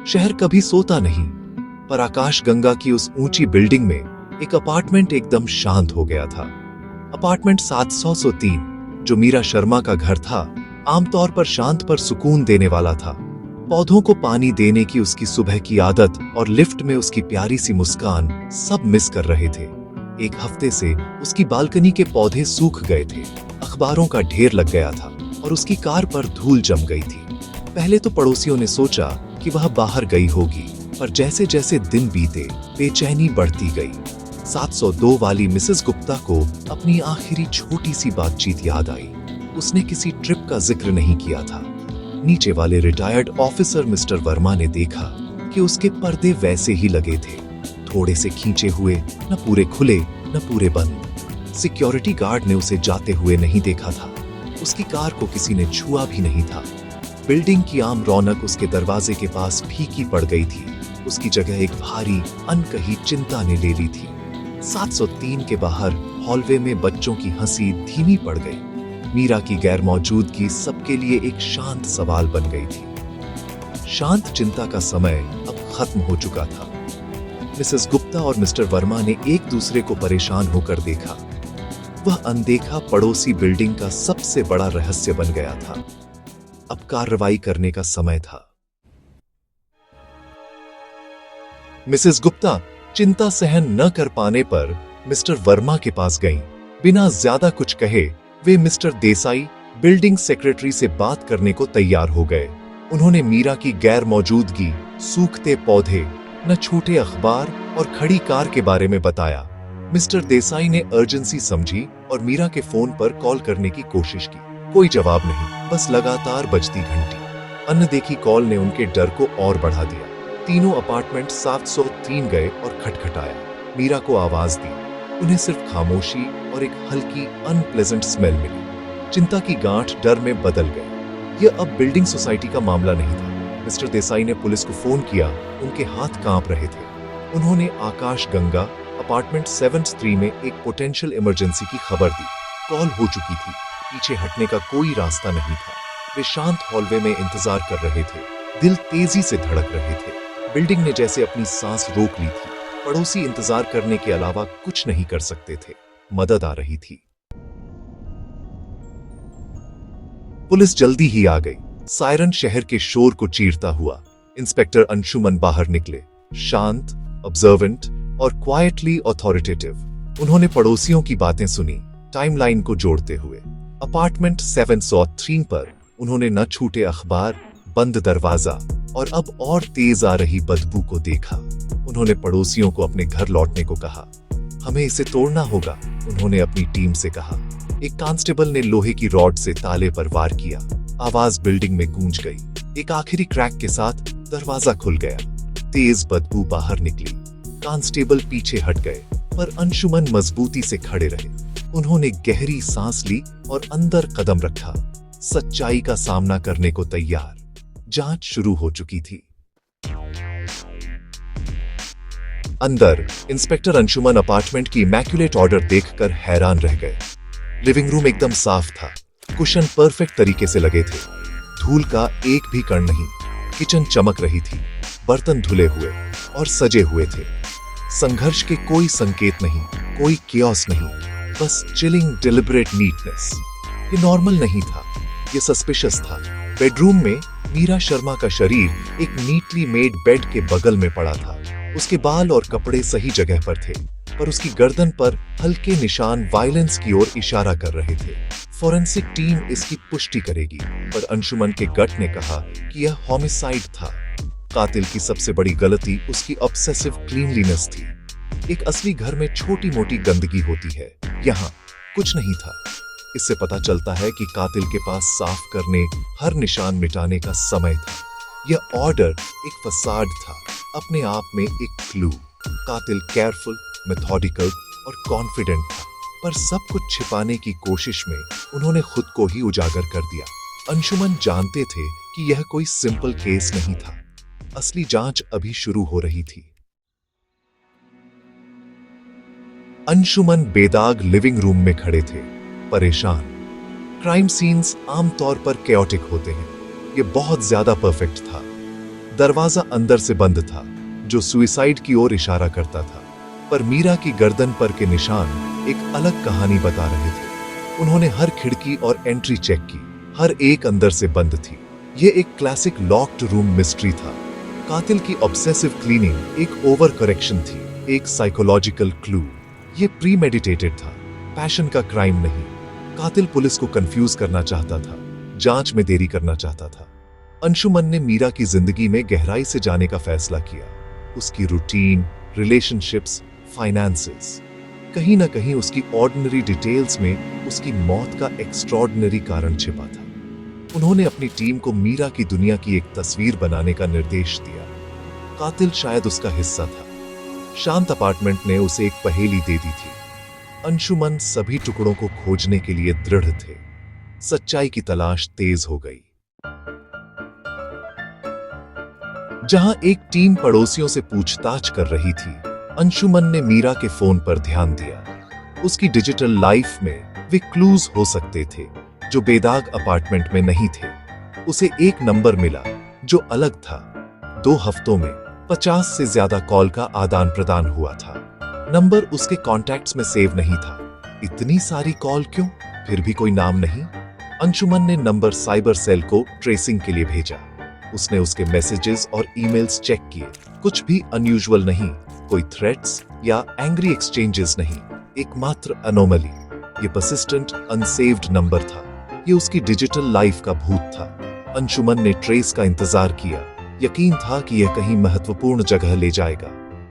शहर कभी सोता नहीं, पर आकाश गंगा की उस ऊंची बिल्डिंग में एक अपार्टमेंट एकदम शांत हो गया था। अपार्टमेंट 703, जो मीरा शर्मा का घर था, आमतौर पर शांत पर सुकून देने वाला था। पौधों को पानी देने की उसकी सुबह की आदत और लिफ्ट में उसकी प्यारी सी मुस्कान सब मिस कर रहे थे। एक हफ्ते से उसकी बालकनी के पौधे सूख गए थे, अखबारों का ढेर लग गया था और उसकी कार पर धूल जम गई थी। पहले तो पड़ोसियों ने सोचा कि वह बाहर गई होगी, पर जैसे जैसे दिन बीते बेचैनी बढ़ती गई। 702 वाली मिसेस गुप्ता को अपनी आखिरी छोटी सी बातचीत याद आई। उसने किसी ट्रिप का जिक्र नहीं किया था। नीचे वाले रिटायर्ड ऑफिसर मिस्टर वर्मा ने देखा कि उसके पर्दे वैसे ही लगे थे, थोड़े से खींचे हुए, न पूरे खुले न पूरे बंद। सिक्योरिटी गार्ड ने उसे जाते हुए नहीं देखा था। उसकी कार को किसी ने छुआ भी नहीं था। बिल्डिंग की आम रौनक उसके दरवाजे के पास फीकी पड़ गई थी। उसकी जगह एक भारी अनकही चिंता ने ले ली थी। 703 के बाहर हॉलवे में बच्चों की हंसी धीमी पड़ गई। मीरा की गैर मौजूदगी सबके लिए एक शांत सवाल बन गई थी। शांत चिंता का समय अब खत्म हो चुका था। मिसेस गुप्ता और मिस्टर वर्मा ने एक दूसरे को परेशान होकर देखा। वह अनदेखा पड़ोसी बिल्डिंग का सबसे बड़ा रहस्य बन गया था। अब कार्रवाई करने का समय था। मिसेस गुप्ता चिंता सहन न कर पाने पर मिस्टर वर्मा के पास गईं। बिना ज्यादा कुछ कहे वे मिस्टर देसाई, बिल्डिंग सेक्रेटरी से बात करने को तैयार हो गए। उन्होंने मीरा की गैर मौजूदगी, सूखते पौधे, न छूटे अखबार और खड़ी कार के बारे में बताया। मिस्टर देसाई ने अर्जेंसी समझी और मीरा के फोन पर कॉल करने की कोशिश की। कोई जवाब नहीं, बस लगातार बजती घंटी। अनदेखी कॉल ने उनके डर को और बढ़ा दिया। तीनों अपार्टमेंट 703 गए और खटखटाया। मीरा को आवाज दी। उन्हें सिर्फ खामोशी और एक हल्की अनप्लेजेंट स्मेल मिली। चिंता की गांठ डर में बदल गई। यह अब बिल्डिंग सोसाइटी का मामला नहीं था। मिस्टर देसाई ने पुलिस को फोन किया। उनके हाथ कांप रहे थे। उन्होंने आकाश गंगा अपार्टमेंट 703 में एक पोटेंशियल इमरजेंसी की खबर दी। कॉल हो चुकी थी। पीछे हटने का कोई रास्ता नहीं था। वे शांत हॉलवे में इंतजार कर रहे थे। दिल तेजी से धड़क रहे थे। बिल्डिंग ने जैसे अपनी सांस रोक ली थी। पड़ोसी इंतजार करने के अलावा कुछ नहीं कर सकते थे। मदद आ रही थी। पुलिस जल्दी ही आ गई। सायरन शहर के शोर को चीरता हुआ। इंस्पेक्टर अंशुमन बाहर निकले, शांत, ऑब्जर्वेंट और क्वाइटली अथॉरिटेटिव। उन्होंने पड़ोसियों की बातें सुनी, टाइमलाइन को जोड़ते हुए। अपार्टमेंट 703 पर उन्होंने न छूटे अखबार, बंद दरवाजा और अब और तेज आ रही बदबू को देखा। उन्होंने पड़ोसियों को अपने घर लौटने को कहा। हमें इसे तोड़ना होगा, उन्होंने अपनी टीम से कहा। एक कांस्टेबल ने लोहे की रॉड से ताले पर वार किया। आवाज बिल्डिंग में गूंज गई। एक आखिरी क्रैक के साथ दरवाजा खुल गया। तेज बदबू बाहर निकली। कांस्टेबल पीछे हट गए, पर अंशुमन मजबूती से खड़े रहे। उन्होंने गहरी सांस ली और अंदर कदम रखा, सच्चाई का सामना करने को तैयार। जांच शुरू हो चुकी थी। अंदर इंस्पेक्टर अंशुमन अपार्टमेंट की इमैक्युलेट ऑर्डर देखकर हैरान रह गए। लिविंग रूम एकदम साफ था। कुशन परफेक्ट तरीके से लगे थे। धूल का एक भी कण नहीं। किचन चमक रही थी। बर्तन धुले हुए और सजे हुए थे। संघर्ष के कोई संकेत नहीं, कोई कियोस नहीं, बस चिलिंग डिलिबरेट नीटनेस। ये नॉर्मल नहीं था, ये सस्पिशियस था। बेडरूम में मीरा शर्मा का शरीर एक नीटली मेड बेड के बगल में पड़ा था। उसके बाल और कपड़े सही जगह पर थे, पर उसकी गर्दन पर हल्के निशान वायलेंस की ओर इशारा कर रहे थे। फोरेंसिक टीम इसकी पुष्टि करेगी, पर अंशुमन के गट ने कहा कि यह होमिसाइड था। कातिल की सबसे बड़ी गलती उसकी ऑब्सेसिव क्लीनलीनेस थी। एक असली घर में छोटी मोटी गंदगी होती है, यहाँ कुछ नहीं था। इससे पता चलता है कि कातिल के पास साफ करने, हर निशान मिटाने का समय था। यह ऑर्डर एक फसाड था, अपने आप में एक क्लू। कातिल केयरफुल, मेथोडिकल और कॉन्फिडेंट था, पर सब कुछ छिपाने की कोशिश में उन्होंने खुद को ही उजागर कर दिया। अंशुमन जानते थे कि यह कोई सिंपल केस नहीं था। असली जांच अभी शुरू हो रही थी। अंशुमन बेदाग लिविंग रूम में खड़े थे, परेशान। क्राइम सीन्स आमतौर पर कैओटिक होते हैं, ये बहुत ज्यादा परफेक्ट था। दरवाजा अंदर से बंद था, जो सुइसाइड की ओर इशारा करता था, पर मीरा की गर्दन पर के निशान एक अलग कहानी बता रहे थे। उन्होंने हर खिड़की और एंट्री चेक की, हर एक अंदर से बंद थी। ये एक क्लासिक लॉक्ड रूम मिस्ट्री था। कातिल की ऑब्सेसिव क्लीनिंग एक ओवर करेक्शन थी, एक साइकोलॉजिकल क्लू। ये प्रीमेडिटेटेड था, पैशन का क्राइम नहीं। कातिल पुलिस को कंफ्यूज करना चाहता था, जांच में देरी करना चाहता था। अंशुमन ने मीरा की जिंदगी में गहराई से जाने का फैसला किया। उसकी रूटीन, रिलेशनशिप्स, फाइनेंसेस, कहीं ना कहीं उसकी ऑर्डिनरी डिटेल्स में उसकी मौत का एक्स्ट्रॉर्डिनरी कारण छिपा था। उन्होंने अपनी टीम को मीरा की दुनिया की एक तस्वीर बनाने का निर्देश दिया। कातिल शायद उसका हिस्सा था। शांत अपार्टमेंट ने उसे एक पहेली दे दी थी। अंशुमन सभी टुकड़ों को खोजने के लिए दृढ़ थे। सच्चाई की तलाश तेज हो गई। जहां एक टीम पड़ोसियों से पूछताछ कर रही थी, अंशुमन ने मीरा के फोन पर ध्यान दिया। उसकी डिजिटल लाइफ में वे क्लूज हो सकते थे जो बेदाग अपार्टमेंट में नहीं थे। उसे एक नंबर मिला जो अलग था। 2 हफ्तों में 50 से ज्यादा कॉल का आदान प्रदान हुआ था। नंबर उसके कॉन्टैक्ट्स में सेव नहीं था। इतनी सारी कॉल क्यों? फिर भी कोई नाम नहीं। अंशुमन ने नंबर साइबर सेल को ट्रेसिंग के लिए भेजा। उसने उसके मैसेजेस और ईमेल्स चेक किए। कुछ भी अनयूजुअल नहीं, कोई थ्रेट्स या एंग्री एक्सचेंजेस नहीं, एकमात्र अनोमली ये पर्सिस्टेंट अनसेव्ड नंबर था। ये उसकी डिजिटल लाइफ का भूत था। अंशुमन ने ट्रेस का इंतजार किया। यकीन था कि यह कहीं महत्वपूर्ण जगह ले जाएगा।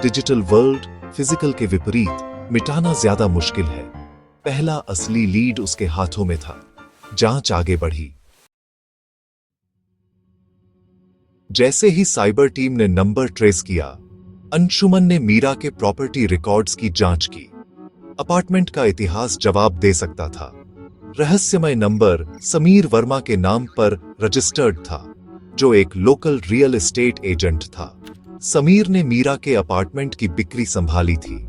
डिजिटल वर्ल्ड फिजिकल के विपरीत मिटाना ज्यादा मुश्किल है। पहला असली लीड उसके हाथों में था। जांच आगे बढ़ी। जैसे ही साइबर टीम ने नंबर ट्रेस किया, अंशुमन ने मीरा के प्रॉपर्टी रिकॉर्ड्स की जांच की। अपार्टमेंट का इतिहास जवाब दे सकता था। रहस्यमय नंबर समीर वर्मा के नाम पर रजिस्टर्ड था, जो एक लोकल रियल एस्टेट एजेंट था। समीर ने मीरा के अपार्टमेंट की बिक्री संभाली थी।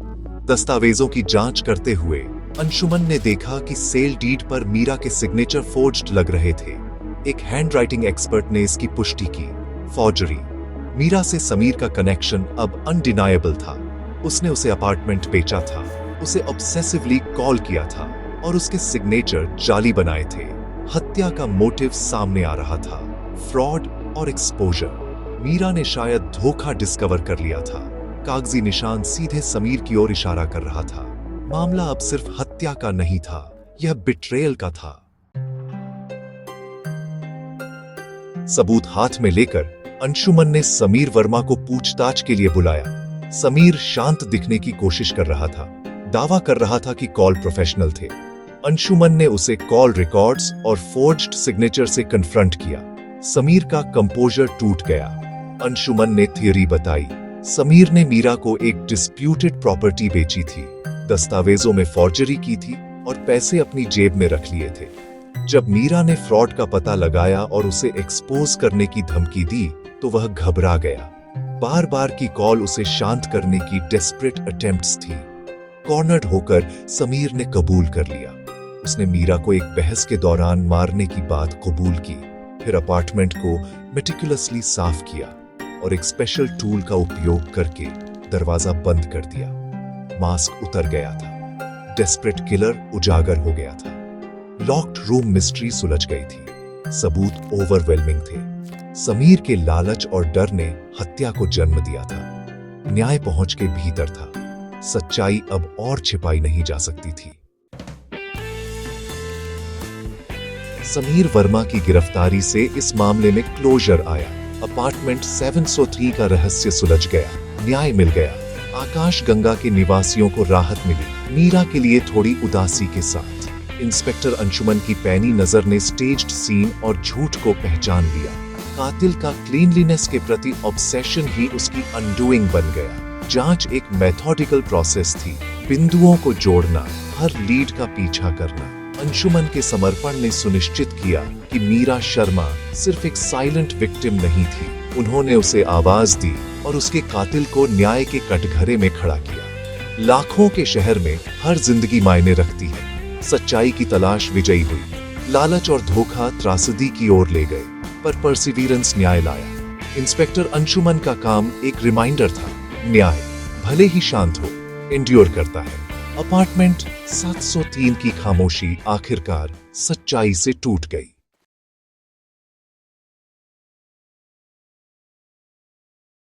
दस्तावेजों की जांच करते हुए अंशुमन ने देखा कि सेल डीड पर मीरा के सिग्नेचर फोर्ज्ड लग रहे थे। एक हैंडराइटिंग एक्सपर्ट ने इसकी पुष्टि की। फॉर्जरी। मीरा से समीर का कनेक्शन अब अनडिनायबल था। उसने उसे अपार्टमेंट बेचा था, उसे ऑब्सेसिवली कॉल किया था और उसके सिग्नेचर जाली बनाए थे। हत्या का मोटिव सामने आ रहा था, फ्रॉड और एक्सपोजर। मीरा ने शायद धोखा डिस्कवर कर लिया था। कागजी निशान सीधे समीर की ओर इशारा कर रहा था। मामला अब सिर्फ हत्या का नहीं था, यह बिट्रेयल का था। सबूत हाथ में लेकर अंशुमन ने समीर वर्मा को पूछताछ के लिए बुलाया। समीर शांत दिखने की कोशिश कर रहा था, दावा कर रहा था कि कॉल प्रोफेशनल थे। अंशुमन ने उसे कॉल रिकॉर्ड्स और फोर्ज्ड सिग्नेचर से कन्फ्रंट किया। समीर का कंपोजर टूट गया। अंशुमन ने थियरी बताई। समीर ने मीरा को एक डिस्प्यूटेड प्रॉपर्टी बेची थी, दस्तावेजों में फॉर्जरी की थी और पैसे अपनी जेब में रख लिए थे। जब मीरा ने फ्रॉड का पता लगाया और उसे एक्सपोज करने की धमकी दी, तो वह घबरा गया। बार बार की कॉल उसे शांत करने की डेस्परेट अटेम्प्ट्स थी। कॉर्नर्ड होकर समीर ने कबूल कर लिया। उसने मीरा को एक बहस के दौरान मारने की बात कबूल की, फिर अपार्टमेंट को मेटिकुलसली साफ किया और एक स्पेशल टूल का उपयोग करके दरवाजा बंद कर दिया। मास्क उतर गया था। डेस्परेट किलर उजागर हो गया था। लॉक्ड रूम मिस्ट्री सुलझ गई थी। सबूत ओवरवेलमिंग थे। समीर के लालच और डर ने हत्या को जन्म दिया था। न्याय पहुंच के भीतर था। सच्चाई अब और छिपाई नहीं जा सकती थी। समीर वर्मा की गिरफ्तारी से इस मामले में क्लोजर आया। अपार्टमेंट 703 का रहस्य सुलझ गया। न्याय मिल गया। आकाश गंगा के निवासियों को राहत मिली, मीरा के लिए थोड़ी उदासी के साथ। इंस्पेक्टर अंशुमन की पैनी नजर ने स्टेज्ड सीन और झूठ को पहचान लिया। कातिल का क्लीनलीनेस के प्रति ऑब्सेशन ही उसकी अनडूइंग बन गया। जांच एक मेथोडिकल प्रोसेस थी, बिंदुओं को जोड़ना, हर लीड का पीछा करना। अंशुमन के समर्पण ने सुनिश्चित किया कि मीरा शर्मा सिर्फ एक साइलेंट विक्टिम नहीं थी। उन्होंने उसे आवाज दी और उसके कातिल को न्याय के कटघरे में खड़ा किया। लाखों के शहर में हर जिंदगी मायने रखती है। सच्चाई की तलाश विजयी हुई। लालच और धोखा त्रासदी की ओर ले गए, पर परसिवियरेंस न्याय लाया। इंस्पेक्टर अंशुमन का काम एक रिमाइंडर था, न्याय भले ही शांत हो, एंड्योर करता है। अपार्टमेंट 703 की खामोशी आखिरकार सच्चाई से टूट गई।